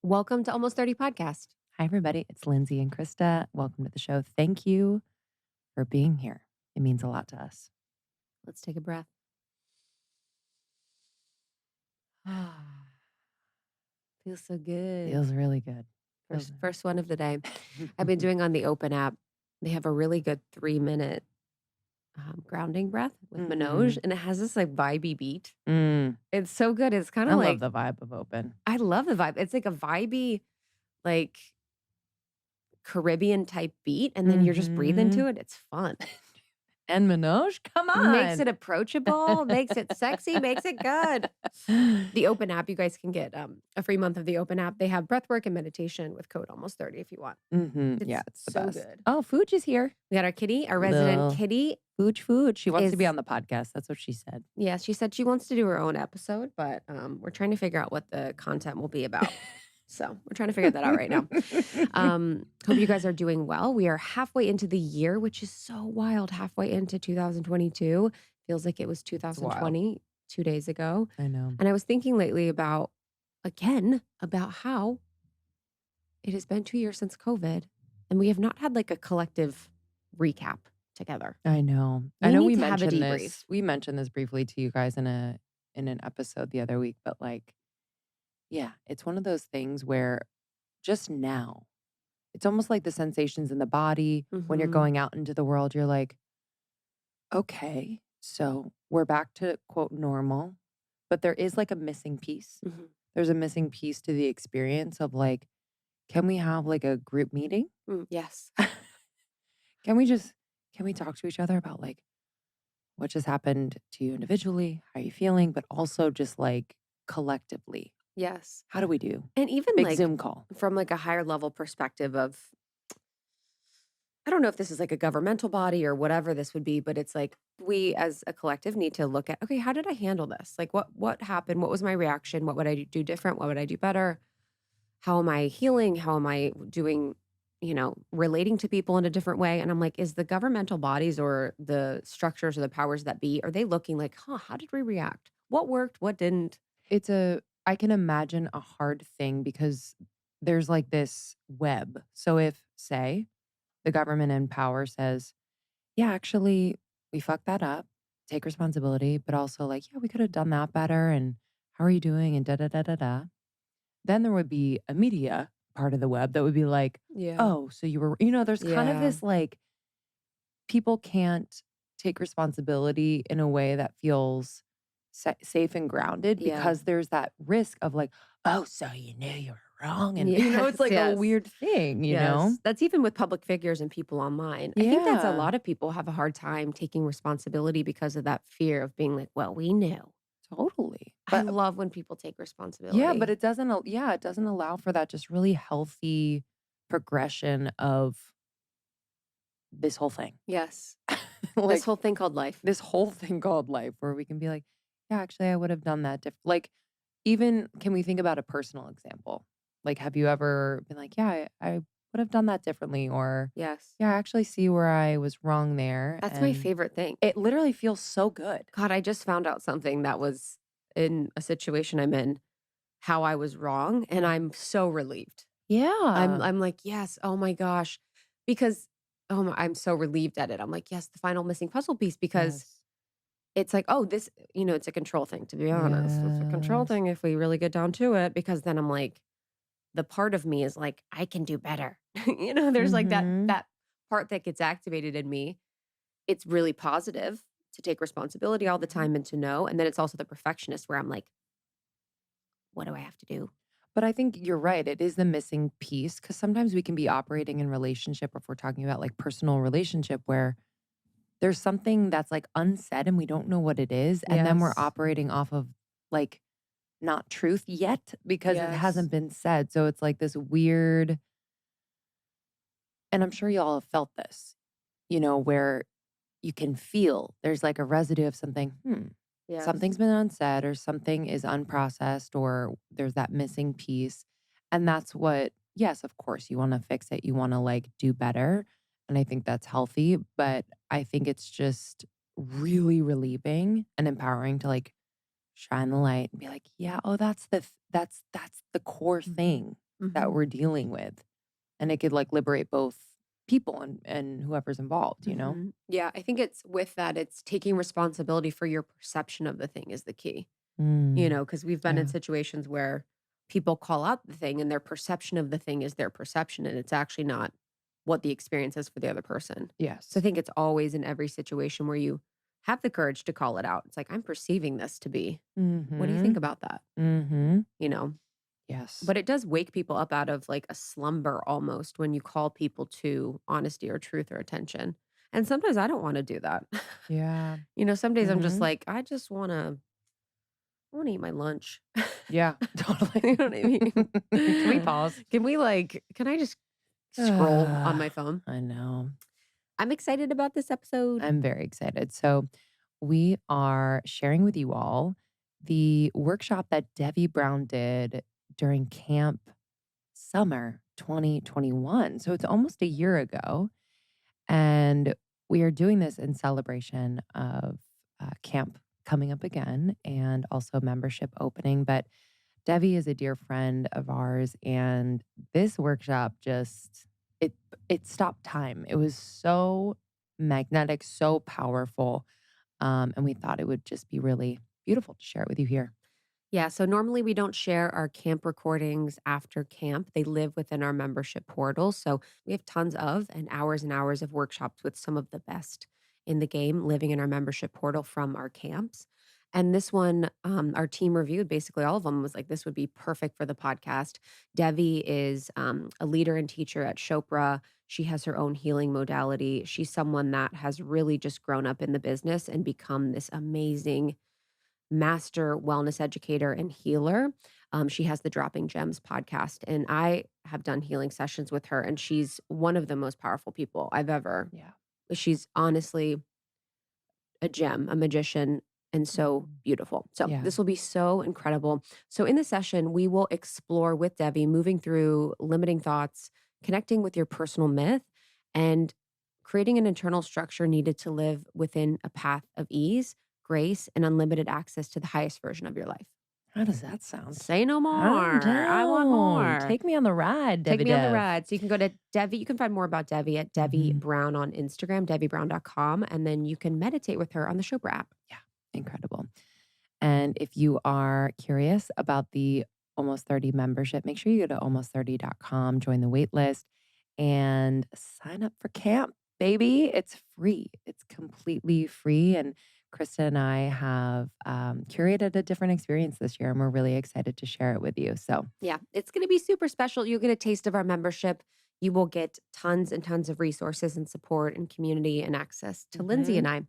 Welcome to Almost 30 Podcast. Hi, everybody. It's Lindsay and Krista. Welcome to the show. Thank you for being here. It means a lot to us. Let's take a breath. Feels so good. Feels really good. First one of the day. I've been doing on the Open app. They have a really good 3-minute grounding breath with Manoj, and it has this like vibey beat. It's so good. It's kind I of love like, the vibe of Open. I love the vibe. It's like a vibey, like Caribbean type beat, and then you're just breathing to it. It's fun. And Manoj, come on. Makes it approachable, makes it sexy, makes it good. The Open app, you guys can get a free month of the Open app. They have breathwork and meditation with code almost 30 if you want. Yeah, it's the so best. good. Oh, Fuj is here. We got our kitty, our resident Little kitty. Fuj. She wants to be on the podcast. That's what she said. Yeah, she said she wants to do her own episode, but we're trying to figure out what the content will be about. So we're trying to figure that out right now. Hope you guys are doing well. We are halfway into the year, which is so wild. Halfway into 2022. Feels like it was 2020 2 days ago. I know. And I was thinking lately about how it has been 2 years since COVID, and we have not had like a collective recap together. I know. We I know need we to have a mentioned debrief. this. We mentioned this briefly to you guys in an episode the other week, but like, yeah, it's one of those things where just now, it's almost like the sensations in the body when you're going out into the world, you're like, okay, so we're back to quote normal, but there is like a missing piece. There's a missing piece to the experience of like, can we have like a group meeting? Yes. Can we talk to each other about like what just happened to you individually? How are you feeling? But also just like collectively. Yes. How do we do? And even Big like Zoom call. from like a higher level perspective of, I don't know if this is like a governmental body or whatever this would be, but it's like we as a collective need to look at, okay, how did I handle this? Like what happened? What was my reaction? What would I do different? What would I do better? How am I healing? How am I doing, relating to people in a different way? And I'm like, is the governmental bodies or the structures or the powers that be, are they looking like, how did we react? What worked? What didn't? I can imagine a hard thing because there's like this web. So if, say, the government in power says, yeah, actually, we fucked that up, take responsibility, but also like, yeah, we could have done that better. And how are you doing? And da. Then there would be a media part of the web that would be like, oh, so you were, there's kind of this like, people can't take responsibility in a way that feels safe and grounded because there's that risk of like, oh, so you knew you were wrong. And it's like a weird thing, you know? That's even with public figures and people online. I think that's a lot of people have a hard time taking responsibility because of that fear of being like, well, we knew. Totally. I love when people take responsibility. Yeah, but it doesn't allow for that just really healthy progression of this whole thing. Yes. Like, this whole thing called life. This whole thing called life where we can be like, yeah, actually, I would have done that different. Like, even can we think about a personal example? Like, have you ever been like, yeah, I would have done that differently? Or, yes, yeah, I actually see where I was wrong there. That's my favorite thing. It literally feels so good. God, I just found out something that was in a situation I'm in, how I was wrong. And I'm so relieved. Yeah. I'm like, yes, oh my gosh. Because I'm so relieved at it. I'm like, yes, the final missing puzzle piece because it's like, oh, this, it's a control thing, to be honest. It's a control thing if we really get down to it, because then I'm like, the part of me is like, I can do better. There's like that part that gets activated in me. It's really positive to take responsibility all the time and to know. And then it's also the perfectionist where I'm like, what do I have to do? But I think you're right. It is the missing piece because sometimes we can be operating in relationship, or if we're talking about like personal relationship, where there's something that's like unsaid and we don't know what it is. And then we're operating off of like not truth yet because it hasn't been said. So it's like this weird, and I'm sure y'all have felt this, where you can feel there's like a residue of something, something's been unsaid or something is unprocessed or there's that missing piece. And that's what, yes, of course, you want to fix it. You want to like do better. And I think that's healthy, but I think it's just really relieving and empowering to like shine the light and be like, yeah, oh, that's the core thing. that Mhm. we're dealing with, and it could, like, liberate both people and whoever's involved, you know? Mhm. Yeah, I think it's with that, it's taking responsibility for your perception of the thing is the key. Mm, Because 'cause we've been in yeah. situations where people call out the thing and their perception of the thing is their perception, and it's actually not what the experience is for the other person. So I Yes. think it's always in every situation where you have the courage to call it out. It's like, "I'm perceiving this to be. What do you think Mhm. about that?" Mhm. You know? Yes. But it does wake people up out of, like, a slumber almost when you call people to honesty or truth or attention. And sometimes I don't wanna do that. Yeah. Some days I'm just Mhm. like, I wanna eat my lunch." Yeah, totally. You know what I mean? Can we pause? Can I just scroll on my phone? I know. I'm excited about this episode. I'm very excited. So, we are sharing with you all the workshop that Devi Brown did during camp summer 2021. So, it's almost a year ago. And we are doing this in celebration of camp coming up again and also membership opening. But Devi is a dear friend of ours, and this workshop just it it stopped time. It was so magnetic, so powerful, and we thought it would just be really beautiful to share it with you here. Yeah, so normally we don't share our camp recordings after camp. They live within our membership portal. So we have tons of and hours of workshops with some of the best in the game living in our membership portal from our camps. And this one, our team reviewed basically all of them, was like, this would be perfect for the podcast. Devi is a leader and teacher at Chopra. She has her own healing modality. She's someone that has really just grown up in the business and become this amazing master wellness educator and healer. She has the Dropping Gems podcast, and I have done healing sessions with her, and she's one of the most powerful people I've ever. Yeah. She's honestly a gem, a magician, and so Mhm. beautiful. So Yeah. this will be so incredible. So in the session, we will explore with Debbie, moving through limiting thoughts, connecting with your personal myth, and creating an internal structure needed to live within a path of ease, grace, and unlimited access to the highest version of your life. How does that sound? Say no I'm more. I want down. more. Take me on the ride, Take Devi me on the Dev. ride. So you can go to Devi. You can find more about Devi at Devi Mhm. Brown on Instagram, DeviBrown.com. And then you can meditate with her on the Chopra app. Yeah, incredible. And if you are curious about the Almost 30 membership, make sure you go to almost30.com, join the wait list, and sign up for camp, baby. It's free. It's completely free. And Krista and I have curated a different experience this year, and we're really excited to share it with you. So, Yeah, it's going to be super special. You'll get a taste of our membership. You will get tons and tons of resources and support and community and access to Lindsay and mhm. I.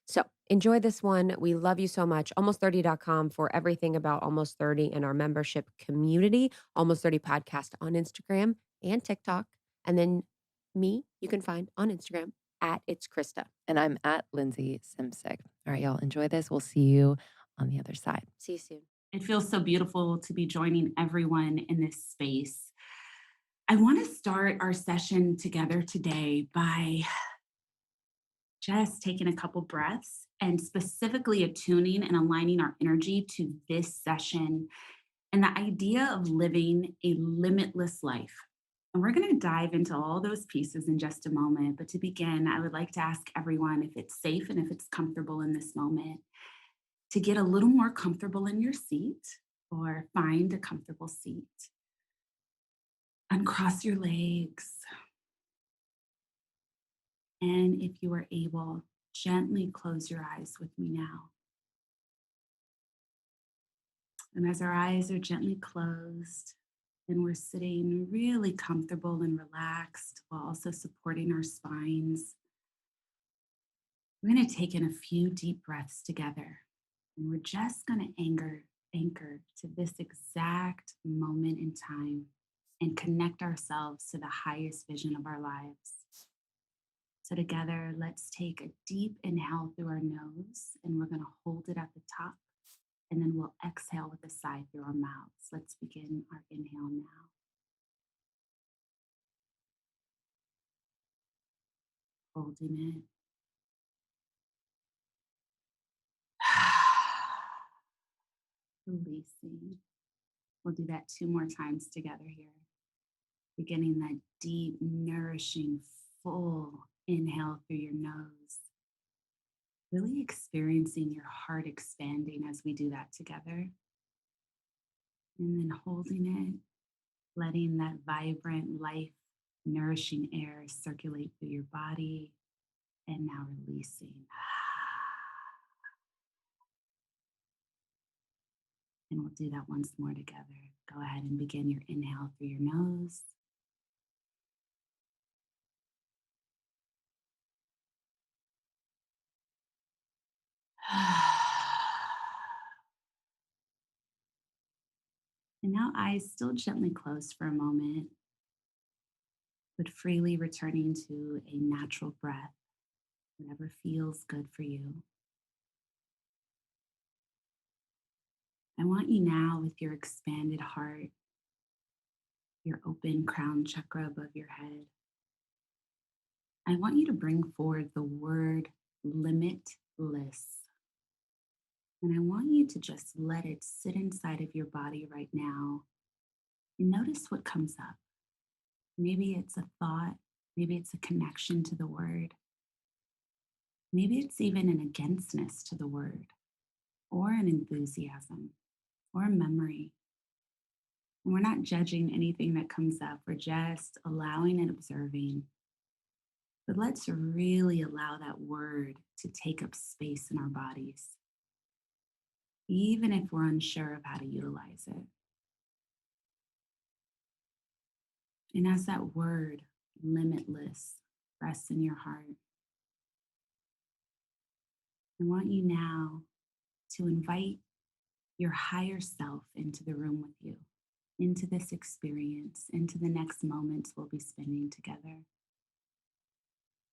So enjoy this one. We love you so much. Almost30.com for everything about Almost 30 and our membership community. Almost 30 podcast on Instagram and TikTok. And then me, you can find on Instagram at It's Krista. And I'm at Lindsay Simsek. All right, y'all, enjoy this. We'll see you on the other side. See you soon. It feels so beautiful to be joining everyone in this space. I want to start our session together today by just taking a couple breaths and specifically attuning and aligning our energy to this session and the idea of living a limitless life. And we're going to dive into all those pieces in just a moment. But to begin, I would like to ask everyone if it's safe and if it's comfortable in this moment to get a little more comfortable in your seat or find a comfortable seat. Uncross your legs. And if you are able, gently close your eyes with me now. And as our eyes are gently closed and we're sitting really comfortable and relaxed while also supporting our spines, we're going to take in a few deep breaths together. And we're just going to anchor to this exact moment in time and connect ourselves to the highest vision of our lives. So, together, let's take a deep inhale through our nose, and we're going to hold it at the top, and then we'll exhale with a sigh through our mouths. Let's begin our inhale now. Holding it. Releasing. We'll do that two more times together here. Beginning that deep, nourishing, full inhale through your nose. Really experiencing your heart expanding as we do that together. And then holding it, letting that vibrant, life nourishing air circulate through your body. And now releasing. And we'll do that once more together. Go ahead and begin your inhale through your nose. And now eyes still gently closed for a moment, but freely returning to a natural breath, whatever feels good for you. I want you now, with your expanded heart, your open crown chakra above your head, I want you to bring forward the word limitless. And I want you to just let it sit inside of your body right now and notice what comes up. Maybe it's a thought, maybe it's a connection to the word, maybe it's even an againstness to the word, or an enthusiasm, or a memory. And we're not judging anything that comes up, we're just allowing and observing. But let's really allow that word to take up space in our bodies, even if we're unsure of how to utilize it. And as that word, limitless, rests in your heart, I want you now to invite your higher self into the room with you, into this experience, into the next moments we'll be spending together.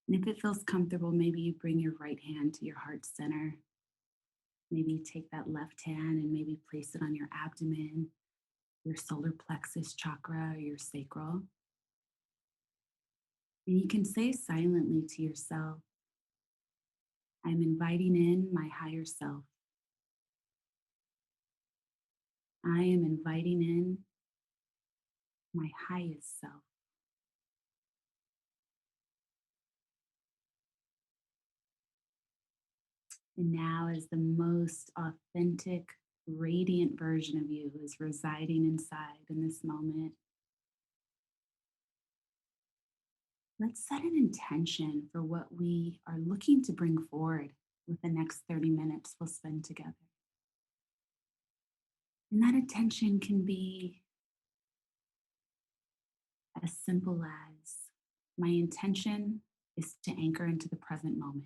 And if it feels comfortable, maybe you bring your right hand to your heart center. Maybe take that left hand and maybe place it on your abdomen, your solar plexus chakra, or your sacral. And you can say silently to yourself, I'm inviting in my higher self. I am inviting in my highest self. And now, as the most authentic, radiant version of you is residing inside in this moment, let's set an intention for what we are looking to bring forward with the next 30 minutes we'll spend together. And that intention can be as simple as my intention is to anchor into the present moment,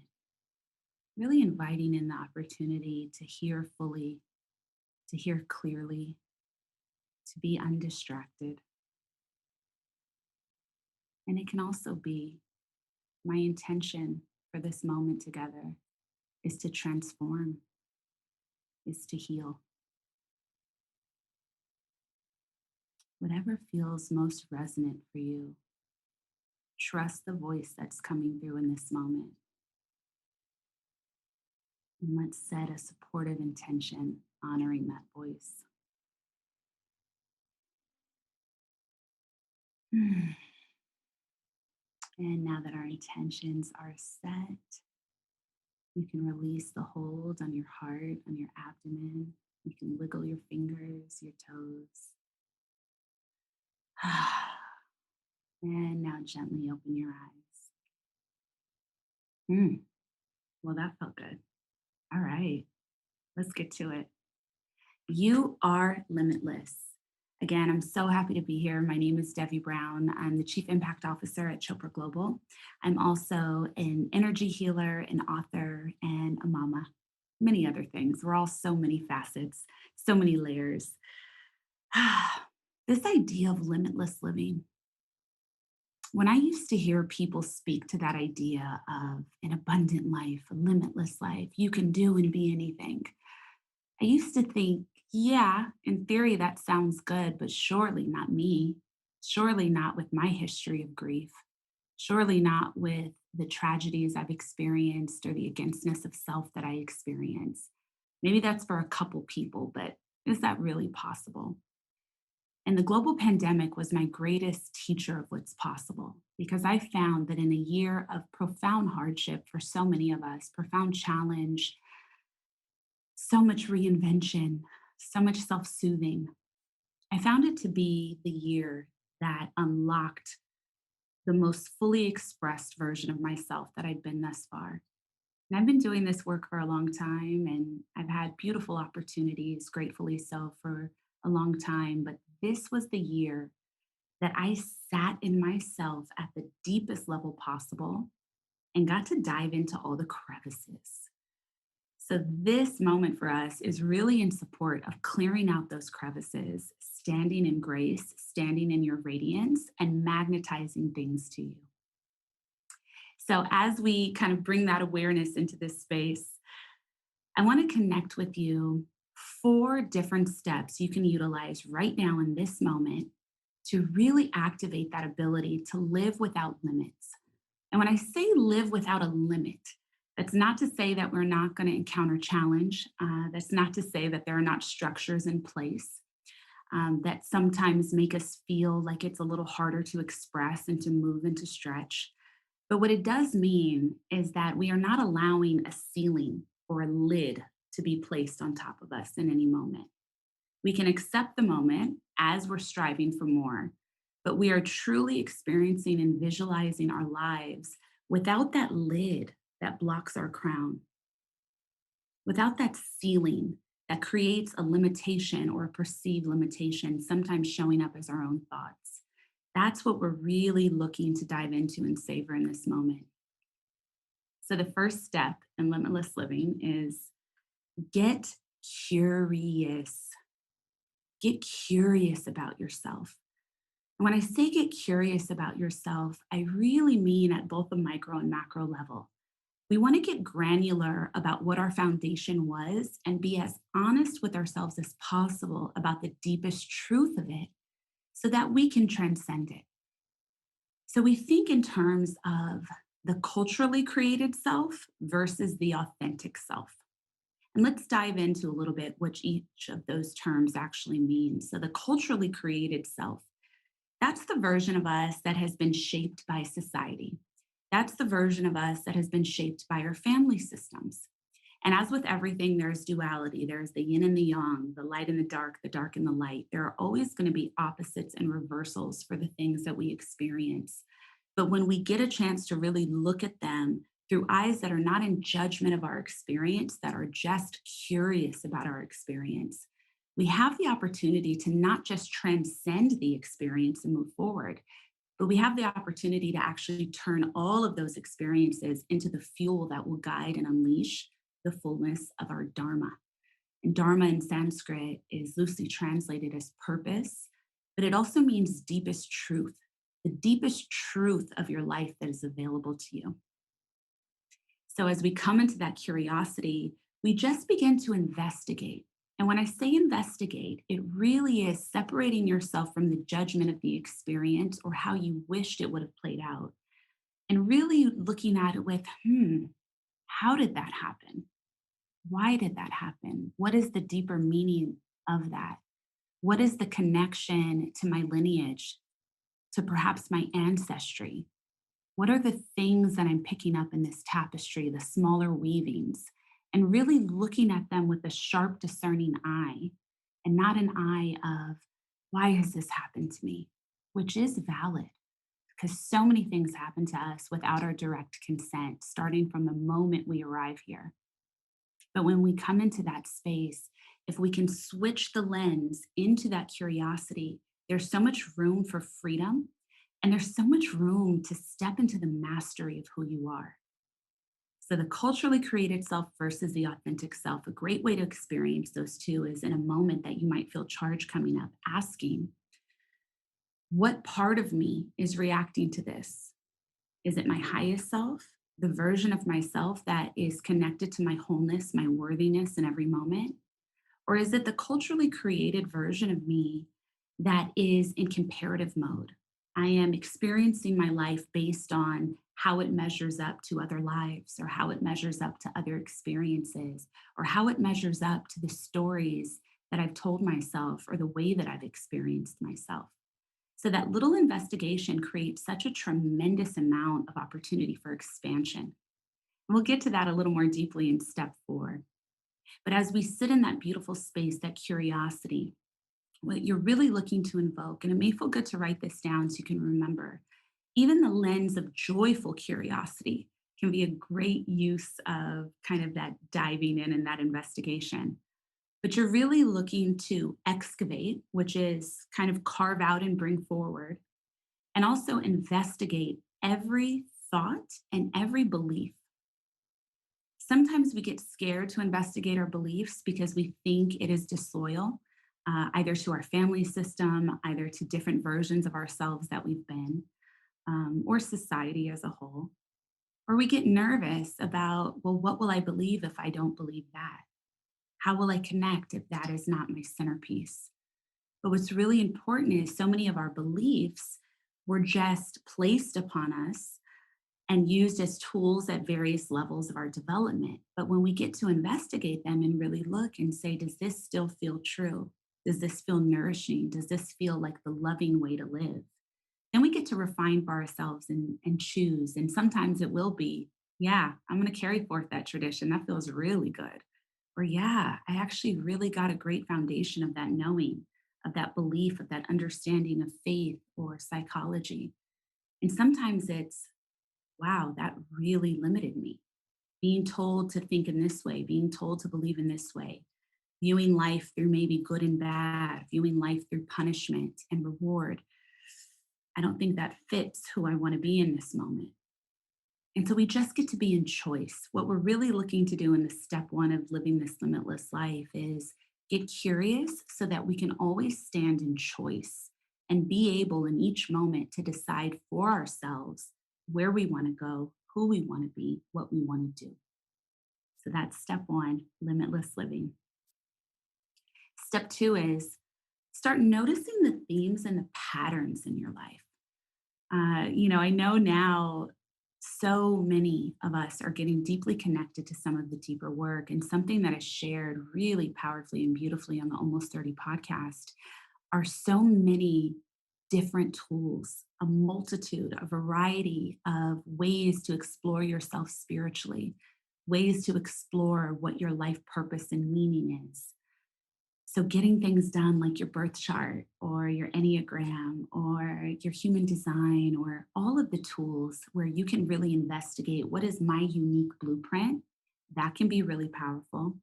really inviting in the opportunity to hear fully, to hear clearly, to be undistracted. And it can also be my intention for this moment together is to transform, is to heal. Whatever feels most resonant for you, trust the voice that's coming through in this moment. And let's set a supportive intention honoring that voice. And now that our intentions are set, you can release the hold on your heart, on your abdomen. You can wiggle your fingers, your toes. And now gently open your eyes. Well, that felt good. All right, let's get to it. You are limitless. Again, I'm so happy to be here. My name is Devi Brown. I'm the Chief Impact Officer at Chopra Global. I'm also an energy healer, an author, and a mama, many other things. We're all so many facets, so many layers. This idea of limitless living, when I used to hear people speak to that idea of an abundant life, a limitless life, you can do and be anything, I used to think, yeah, in theory, that sounds good, but surely not me. Surely not with my history of grief. Surely not with the tragedies I've experienced or the againstness of self that I experience. Maybe that's for a couple people, but is that really possible? And the global pandemic was my greatest teacher of what's possible because I found that in a year of profound hardship for so many of us, profound challenge, so much reinvention, so much self soothing, I found it to be the year that unlocked the most fully expressed version of myself that I'd been thus far. And I've been doing this work for a long time and I've had beautiful opportunities, gratefully so, for a long time. But this was the year that I sat in myself at the deepest level possible and got to dive into all the crevices. So, this moment for us is really in support of clearing out those crevices, standing in grace, standing in your radiance, and magnetizing things to you. So, as we kind of bring that awareness into this space, I want to connect with you 4 different steps you can utilize right now in this moment to really activate that ability to live without limits. And when I say live without a limit, that's not to say that we're not going to encounter challenge. That's not to say that there are not structures in place that sometimes make us feel like it's a little harder to express and to move and to stretch. But what it does mean is that we are not allowing a ceiling or a lid to be placed on top of us in any moment. We can accept the moment as we're striving for more, but we are truly experiencing and visualizing our lives without that lid that blocks our crown, without that ceiling that creates a limitation or a perceived limitation, sometimes showing up as our own thoughts. That's what we're really looking to dive into and savor in this moment. So, the first step in limitless living is get curious. Get curious about yourself. And when I say get curious about yourself, I really mean at both the micro and macro level. We want to get granular about what our foundation was and be as honest with ourselves as possible about the deepest truth of it so that we can transcend it. So we think in terms of the culturally created self versus the authentic self. And let's dive into a little bit what each of those terms actually means. So, the culturally created self, that's the version of us that has been shaped by society. That's the version of us that has been shaped by our family systems. And as with everything, there's duality. There's the yin and the yang, the light and the dark and the light. There are always going to be opposites and reversals for the things that we experience. But when we get a chance to really look at them through eyes that are not in judgment of our experience, that are just curious about our experience, we have the opportunity to not just transcend the experience and move forward, but we have the opportunity to actually turn all of those experiences into the fuel that will guide and unleash the fullness of our Dharma. And Dharma in Sanskrit is loosely translated as purpose, but it also means deepest truth, the deepest truth of your life that is available to you. So as we come into that curiosity, we just begin to investigate. And when I say investigate, it really is separating yourself from the judgment of the experience or how you wished it would have played out. And really looking at it with, how did that happen? Why did that happen? What is the deeper meaning of that? What is the connection to my lineage, to perhaps my ancestry? What are the things that I'm picking up in this tapestry, the smaller weavings, and really looking at them with a sharp, discerning eye and not an eye of, why has this happened to me? Which is valid because so many things happen to us without our direct consent, starting from the moment we arrive here. But when we come into that space, if we can switch the lens into that curiosity, there's so much room for freedom and there's so much room to step into the mastery of who you are. So, the culturally created self versus the authentic self, a great way to experience those two is in a moment that you might feel charge coming up, asking, what part of me is reacting to this? Is it my highest self, the version of myself that is connected to my wholeness, my worthiness in every moment? Or is it the culturally created version of me that is in comparative mode? I am experiencing my life based on how it measures up to other lives, or how it measures up to other experiences, or how it measures up to the stories that I've told myself or the way that I've experienced myself. So that little investigation creates such a tremendous amount of opportunity for expansion. And we'll get to that a little more deeply in step 4. But as we sit in that beautiful space, that curiosity, what you're really looking to invoke, and it may feel good to write this down so you can remember, even the lens of joyful curiosity can be a great use of kind of that diving in and that investigation. But you're really looking to excavate, which is kind of carve out and bring forward, and also investigate every thought and every belief. Sometimes we get scared to investigate our beliefs because we think it is disloyal, either to our family system, either to different versions of ourselves that we've been, or society as a whole. Or we get nervous about, well, what will I believe if I don't believe that? How will I connect if that is not my centerpiece? But what's really important is so many of our beliefs were just placed upon us and used as tools at various levels of our development. But when we get to investigate them and really look and say, does this still feel true? Does this feel nourishing? Does this feel like the loving way to live? Then we get to refine for ourselves and choose. And sometimes it will be, yeah, I'm going to carry forth that tradition. That feels really good. Or, yeah, I actually really got a great foundation of that knowing, of that belief, of that understanding of faith or psychology. And sometimes it's, wow, that really limited me. Being told to think in this way, being told to believe in this way, viewing life through maybe good and bad, viewing life through punishment and reward. I don't think that fits who I want to be in this moment. And so we just get to be in choice. What we're really looking to do in the step 1 of living this limitless life is get curious so that we can always stand in choice and be able in each moment to decide for ourselves where we want to go, who we want to be, what we want to do. So that's step 1, limitless living. Step 2 is start noticing the themes and the patterns in your life. I know now so many of us are getting deeply connected to some of the deeper work. And something that is shared really powerfully and beautifully on the Almost 30 podcast are so many different tools, a multitude, a variety of ways to explore yourself spiritually, ways to explore what your life purpose and meaning is. So, getting things done like your birth chart or your Enneagram or your human design or all of the tools where you can really investigate what is my unique blueprint, that can be really powerful.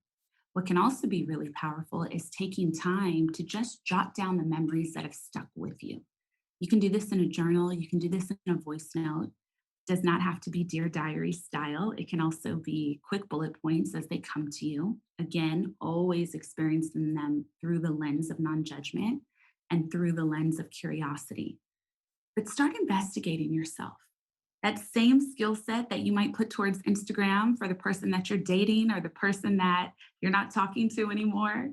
What can also be really powerful is taking time to just jot down the memories that have stuck with you. You can do this in a journal, you can do this in a voice note. Does not have to be Dear Diary style. It can also be quick bullet points as they come to you. Again, always experiencing them through the lens of non judgment and through the lens of curiosity. But start investigating yourself. That same skill set that you might put towards Instagram for the person that you're dating or the person that you're not talking to anymore,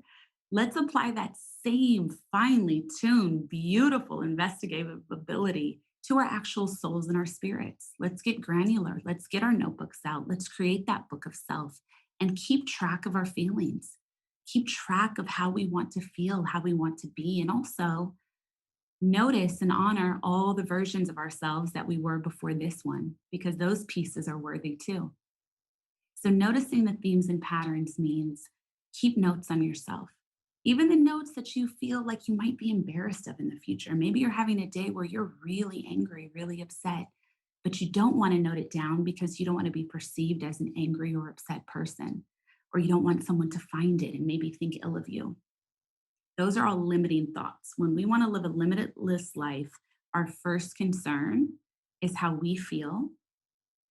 let's apply that same finely tuned, beautiful investigative ability to our actual souls and our spirits. Let's get granular. Let's get our notebooks out. Let's create that book of self and keep track of our feelings. Keep track of how we want to feel, how we want to be, and also notice and honor all the versions of ourselves that we were before this one, because those pieces are worthy too. So, noticing the themes and patterns means keep notes on yourself. Even the notes that you feel like you might be embarrassed of in the future. Maybe you're having a day where you're really angry, really upset, but you don't want to note it down because you don't want to be perceived as an angry or upset person, or you don't want someone to find it and maybe think ill of you. Those are all limiting thoughts. When we want to live a limitless life, our first concern is how we feel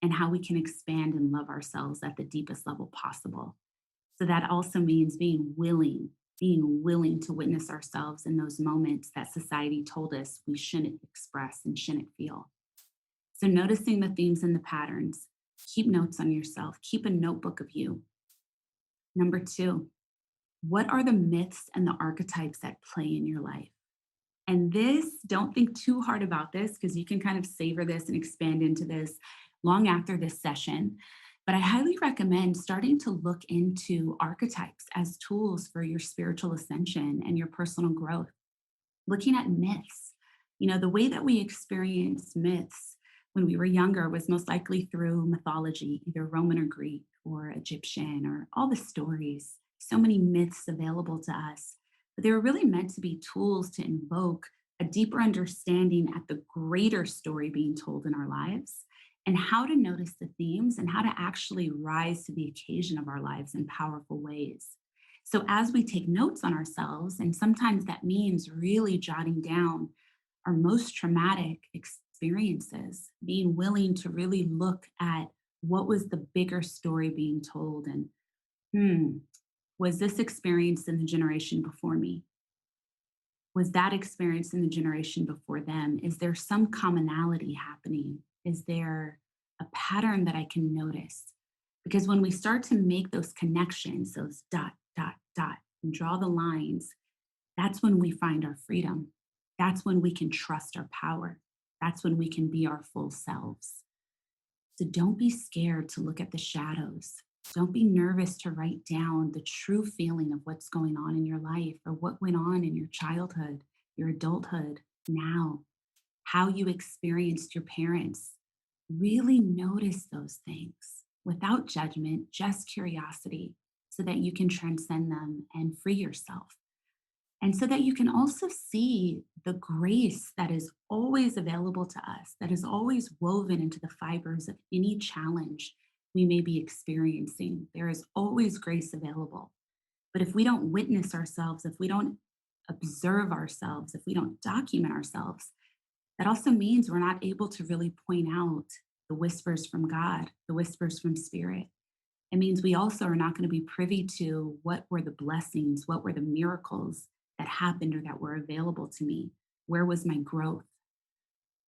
and how we can expand and love ourselves at the deepest level possible. So that also means being willing to witness ourselves in those moments that society told us we shouldn't express and shouldn't feel. So noticing the themes and the patterns, keep notes on yourself, keep a notebook of you. Number 2, what are the myths and the archetypes that play in your life? And this, don't think too hard about this because you can kind of savor this and expand into this long after this session. But I highly recommend starting to look into archetypes as tools for your spiritual ascension and your personal growth. Looking at myths, the way that we experience myths when we were younger was most likely through mythology, either Roman or Greek or Egyptian, or all the stories. So many myths available to us, but they were really meant to be tools to invoke a deeper understanding at the greater story being told in our lives, and how to notice the themes and how to actually rise to the occasion of our lives in powerful ways. So, as we take notes on ourselves, and sometimes that means really jotting down our most traumatic experiences, being willing to really look at what was the bigger story being told, and hmm, was this experience in the generation before me? Was that experience in the generation before them? Is there some commonality happening? Is there a pattern that I can notice? Because when we start to make those connections, those dot, dot, dot, and draw the lines, that's when we find our freedom. That's when we can trust our power. That's when we can be our full selves. So don't be scared to look at the shadows. Don't be nervous to write down the true feeling of what's going on in your life, or what went on in your childhood, your adulthood, now, how you experienced your parents. Really notice those things without judgment, just curiosity, so that you can transcend them and free yourself. And so that you can also see the grace that is always available to us, that is always woven into the fibers of any challenge we may be experiencing. There is always grace available. But if we don't witness ourselves, if we don't observe ourselves, if we don't document ourselves, that also means we're not able to really point out the whispers from God, the whispers from spirit. It means we also are not going to be privy to what were the blessings, what were the miracles that happened or that were available to me. Where was my growth?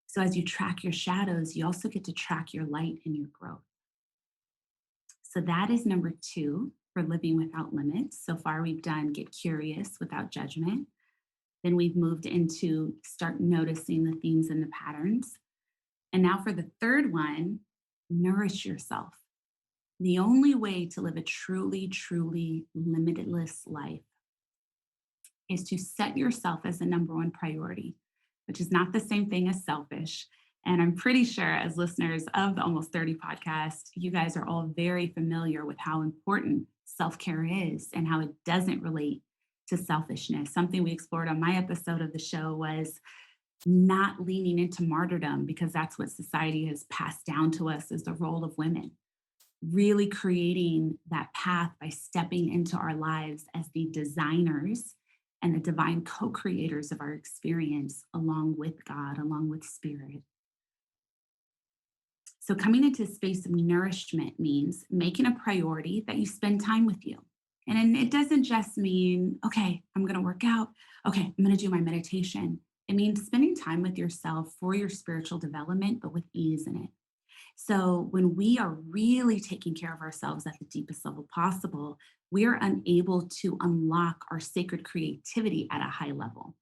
So, as you track your shadows, you also get to track your light and your growth. So, that is number two for living without limits. So far, we've done get curious without judgment. Then we've moved into start noticing the themes and the patterns. And now for the third one, nourish yourself. The only way to live a truly, truly limitless life is to set yourself as the number one priority, which is not the same thing as selfish. And I'm pretty sure, as listeners of the Almost 30 podcast, you guys are all very familiar with how important self care is and how it doesn't relate to selfishness. Something we explored on my episode of the show was not leaning into martyrdom, because that's what society has passed down to us as the role of women. Really creating that path by stepping into our lives as the designers and the divine co creators of our experience, along with God, along with spirit. So, coming into a space of nourishment means making a priority that you spend time with you. And it doesn't just mean, okay, I'm going to work out. Okay, I'm going to do my meditation. It means spending time with yourself for your spiritual development, but with ease in it. So, when we are really taking care of ourselves at the deepest level possible, we are unable to unlock our sacred creativity at a high level.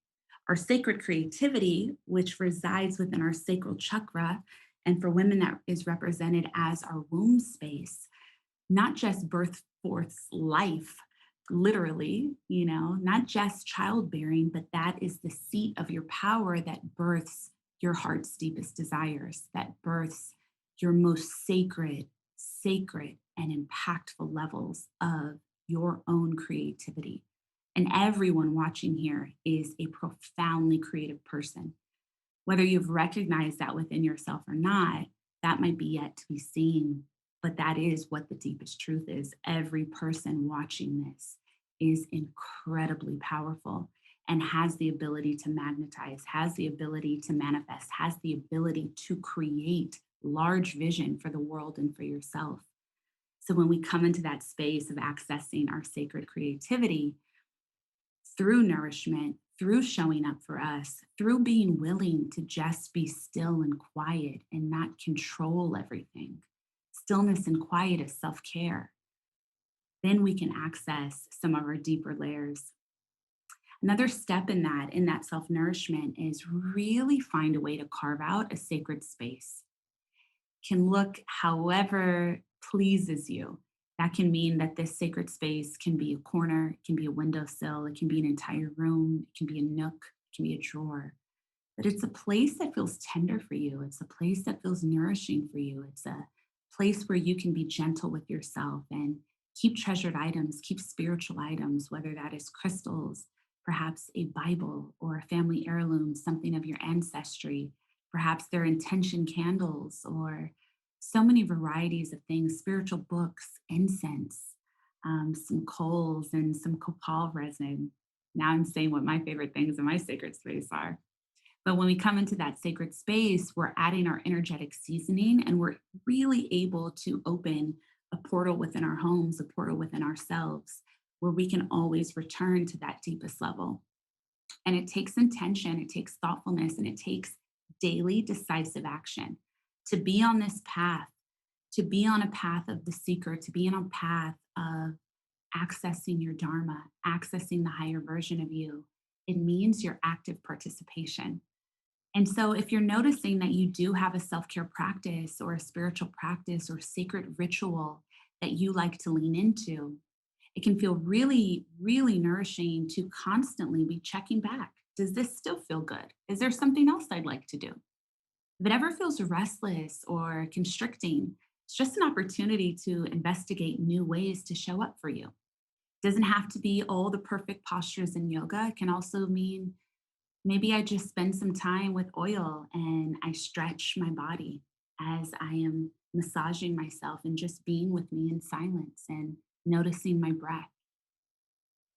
Our sacred creativity, which resides within our sacral chakra, and for women, that is represented as our womb space, not just birth forth life, literally, not just childbearing, but that is the seat of your power that births your heart's deepest desires, that births your most sacred, and impactful levels of your own creativity. And everyone watching here is a profoundly creative person. Whether you've recognized that within yourself or not, that might be yet to be seen. But that is what the deepest truth is. Every person watching this is incredibly powerful and has the ability to magnetize, has the ability to manifest, has the ability to create large vision for the world and for yourself. So when we come into that space of accessing our sacred creativity through nourishment, through showing up for us, through being willing to just be still and quiet and not control everything. Stillness and quiet is self care. Then we can access some of our deeper layers. Another step in that self nourishment, is really find a way to carve out a sacred space. Can look however pleases you. That can mean that this sacred space can be a corner, it can be a windowsill, it can be an entire room, it can be a nook, it can be a drawer. But it's a place that feels tender for you. It's a place that feels nourishing for you. It's a place where you can be gentle with yourself and keep treasured items, keep spiritual items, whether that is crystals, perhaps a Bible or a family heirloom, something of your ancestry. Perhaps they're intention candles or so many varieties of things, spiritual books, incense, some coals, and some copal resin. Now I'm saying what my favorite things in my sacred space are. But when we come into that sacred space, we're adding our energetic seasoning and we're really able to open a portal within our homes, a portal within ourselves, where we can always return to that deepest level. And it takes intention, it takes thoughtfulness, and it takes daily decisive action to be on this path, to be on a path of the seeker, to be on a path of accessing your Dharma, accessing the higher version of you. It means your active participation. And so, if you're noticing that you do have a self care practice or a spiritual practice or sacred ritual that you like to lean into, it can feel really, really nourishing to constantly be checking back. Does this still feel good? Is there something else I'd like to do? If it ever feels restless or constricting, it's just an opportunity to investigate new ways to show up for you. Doesn't have to be all the perfect postures in yoga. It can also mean maybe I just spend some time with oil and I stretch my body as I am massaging myself and just being with me in silence and noticing my breath.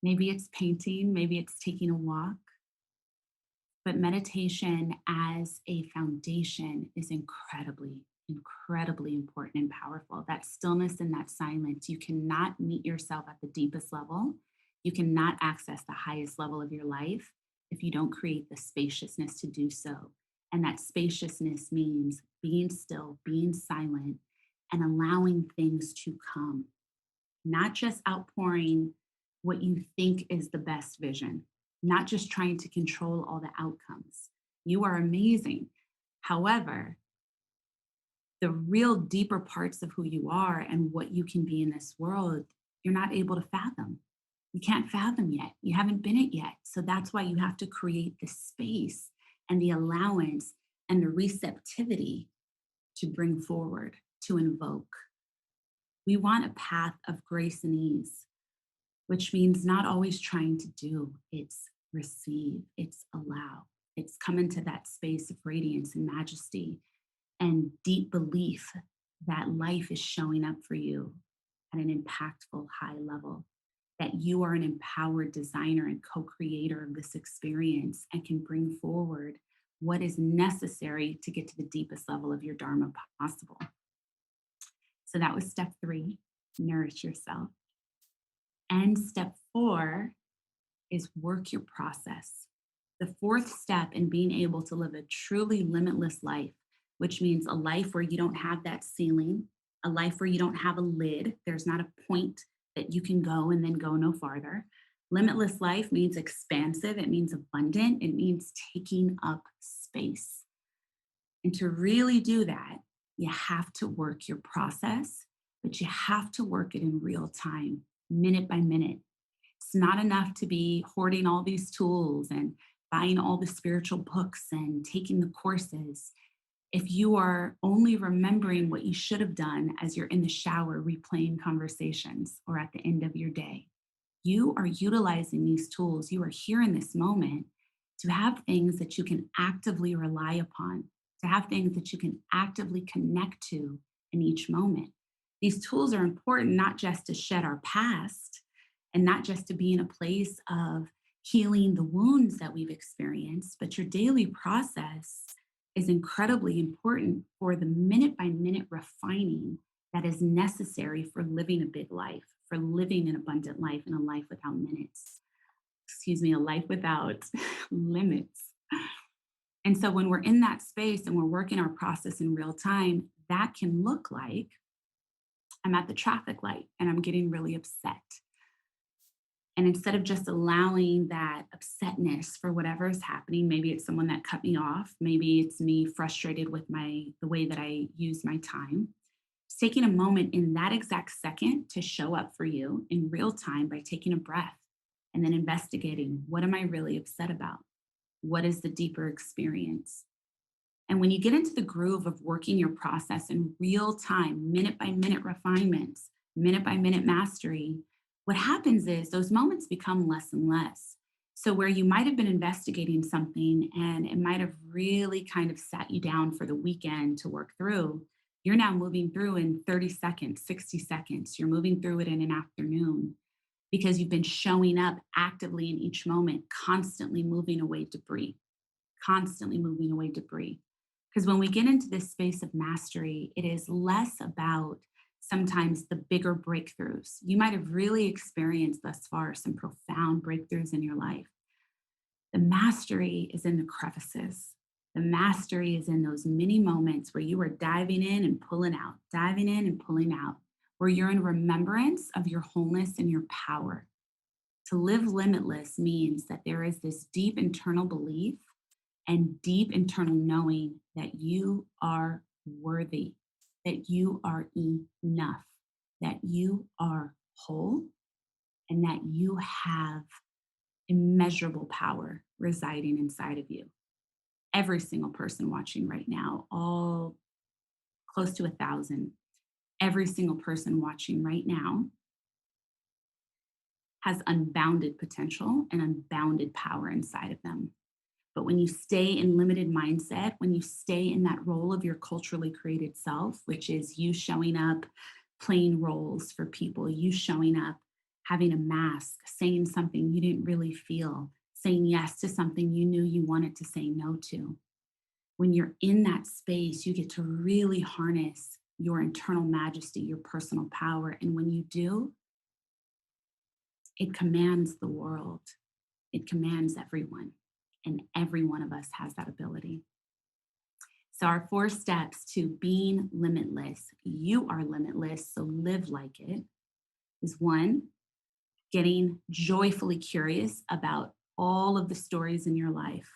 Maybe it's painting, maybe it's taking a walk, but meditation as a foundation is incredibly, incredibly important and powerful. That stillness and that silence, you cannot meet yourself at the deepest level. You cannot access the highest level of your life if you don't create the spaciousness to do so. And that spaciousness means being still, being silent, and allowing things to come, not just outpouring what you think is the best vision, not just trying to control all the outcomes. You are amazing. However, the real deeper parts of who you are and what you can be in this world, you're not able to fathom. You can't fathom yet. You haven't been it yet. So that's why you have to create the space and the allowance and the receptivity to bring forward, to invoke. We want a path of grace and ease, which means not always trying to do, it's receive, it's allow, it's come into that space of radiance and majesty and deep belief that life is showing up for you at an impactful high level, that you are an empowered designer and co creator of this experience and can bring forward what is necessary to get to the deepest level of your Dharma possible. So that was step 3, nourish yourself. And step 4 is work your process. The fourth step in being able to live a truly limitless life, which means a life where you don't have that ceiling, a life where you don't have a lid. There's not a point that you can go and then go no farther. Limitless life means expansive, it means abundant, it means taking up space. And to really do that, you have to work your process, but you have to work it in real time, minute by minute. It's not enough to be hoarding all these tools and buying all the spiritual books and taking the courses. If you are only remembering what you should have done as you're in the shower replaying conversations or at the end of your day, you are utilizing these tools. You are here in this moment to have things that you can actively rely upon, to have things that you can actively connect to in each moment. These tools are important not just to shed our past and not just to be in a place of healing the wounds that we've experienced, but your daily process is incredibly important for the minute by minute refining that is necessary for living a big life, for living an abundant life and a life without minutes. Excuse me, a life without limits. And so when we're in that space and we're working our process in real time, that can look like I'm at the traffic light and I'm getting really upset. And instead of just allowing that upsetness for whatever is happening, maybe it's someone that cut me off, maybe it's me frustrated with the way that I use my time, taking a moment in that exact second to show up for you in real time by taking a breath and then investigating, what am I really upset about? What is the deeper experience? And when you get into the groove of working your process in real time, minute by minute refinements, minute by minute mastery, what happens is those moments become less and less. So, where you might have been investigating something and it might have really kind of sat you down for the weekend to work through, you're now moving through in 30 seconds, 60 seconds. You're moving through it in an afternoon because you've been showing up actively in each moment, constantly moving away debris. Because when we get into this space of mastery, it is less about sometimes the bigger breakthroughs. You might have really experienced thus far some profound breakthroughs in your life. The mastery is in the crevices. The mastery is in those mini moments where you are diving in and pulling out, diving in and pulling out, where you're in remembrance of your wholeness and your power. To live limitless means that there is this deep internal belief and deep internal knowing that you are worthy, that you are enough, that you are whole, and that you have immeasurable power residing inside of you. Every single person watching right now, all close to 1,000, every single person watching right now has unbounded potential and unbounded power inside of them. But when you stay in limited mindset, when you stay in that role of your culturally created self, which is you showing up playing roles for people, you showing up having a mask, saying something you didn't really feel, saying yes to something you knew you wanted to say no to. When you're in that space, you get to really harness your internal majesty, your personal power. And when you do, it commands the world, it commands everyone. And every one of us has that ability. So, our 4 steps to being limitless, you are limitless, so live like it, is one, getting joyfully curious about all of the stories in your life,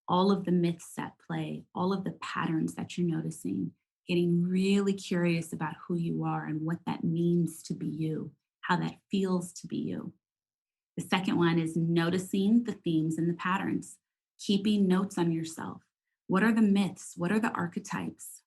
all of the myths at play, all of the patterns that you're noticing, getting really curious about who you are and what that means to be you, how that feels to be you. The second one is noticing the themes and the patterns, keeping notes on yourself. What are the myths? What are the archetypes?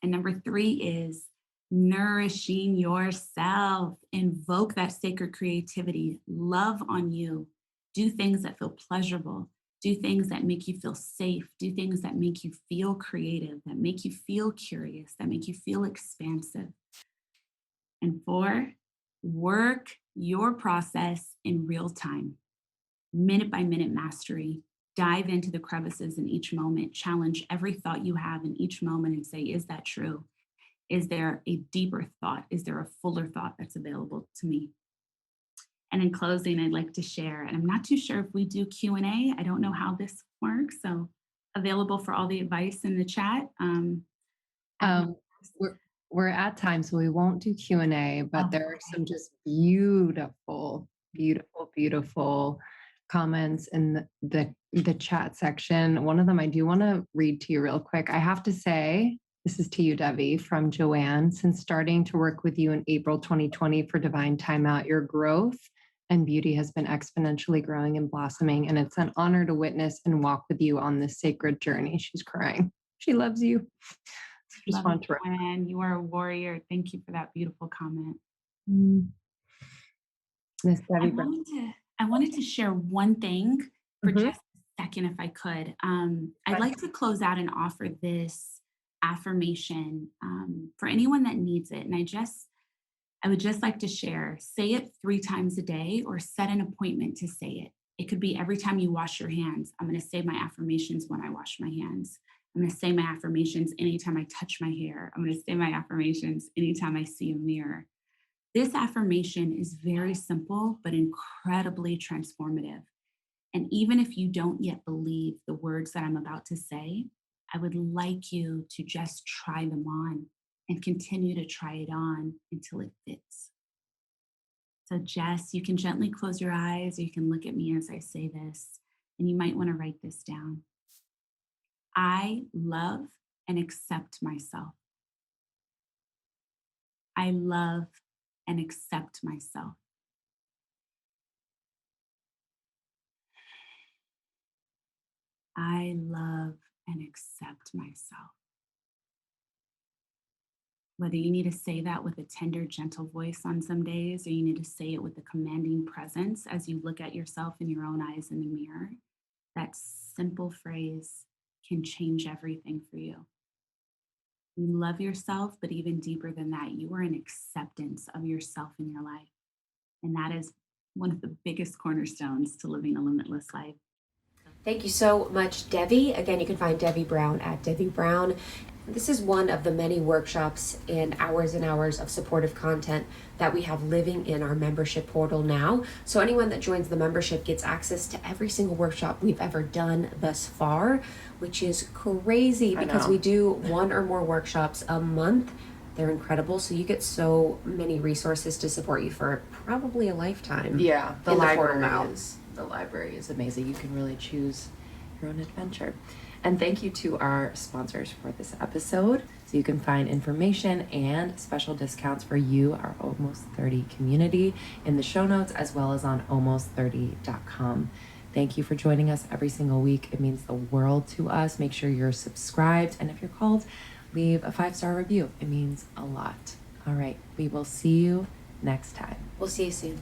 And number three is nourishing yourself. Invoke that sacred creativity. Love on you. Do things that feel pleasurable. Do things that make you feel safe. Do things that make you feel creative, that make you feel curious, that make you feel expansive. And four, work your process in real time, minute by minute mastery. Dive into the crevices in each moment, challenge every thought you have in each moment and say, is that true? Is there a deeper thought? Is there a fuller thought that's available to me? And in closing, I'd like to share, and I'm not too sure if we do Q&A. I don't know how this works. So available for all the advice in the chat. At my- Um, we're we're at time, so we won't do Q&A, but oh, there are okay. some just beautiful, beautiful, beautiful comments in the chat section. One of them I do want to read to you real quick. I have to say, this is to you, Devi, from Joanne. Since starting to work with you in April 2020 for Divine Timeout, your growth and beauty has been exponentially growing and blossoming, and it's an honor to witness and walk with you on this sacred journey. She's crying. She loves you. Just Love you, want to. Joanne. You are a warrior. Thank you for that beautiful comment. Mm. Miss I Debbie Brown. wanted to I wanted to share one thing for Mhm. just a second, if I could. I'd like to close out and offer this affirmation for anyone that needs it. And I would just like to share, say it 3 times a day or set an appointment to say it. It could be every time you wash your hands. I'm going to say my affirmations when I wash my hands. I'm going to say my affirmations anytime I touch my hair. I'm going to say my affirmations anytime I see a mirror. This affirmation is very simple, but incredibly transformative. And even if you don't yet believe the words that I'm about to say, I would like you to just try them on and continue to try it on until it fits. So, Jess, you can gently close your eyes or you can look at me as I say this, and you might want to write this down. I love and accept myself. I love and accept myself. I love and accept myself. Whether you need to say that with a tender, gentle voice on some days, or you need to say it with a commanding presence as you look at yourself in your own eyes in the mirror, that simple phrase can change everything for you. You love yourself, but even deeper than that, you are in acceptance of yourself in your life. And that is one of the biggest cornerstones to living a limitless life. Thank you so much, Devi. Again, you can find Devi Brown at Devi Brown. This is one of the many workshops and hours of supportive content that we have living in our membership portal now. So anyone that joins the membership gets access to every single workshop we've ever done thus far, which is crazy because we do one or more workshops a month. They're incredible. So you get so many resources to support you for probably a lifetime. Yeah, in the portal now. the library is amazing. You can really choose your own adventure. And thank you to our sponsors for this episode. So you can find information and special discounts for you, our Almost 30 community, in the show notes as well as on almost30.com. Thank you for joining us every single week. It means the world to us. Make sure you're subscribed. And if you're called, leave a 5-star review. It means a lot. All right. We will see you next time. We'll see you soon.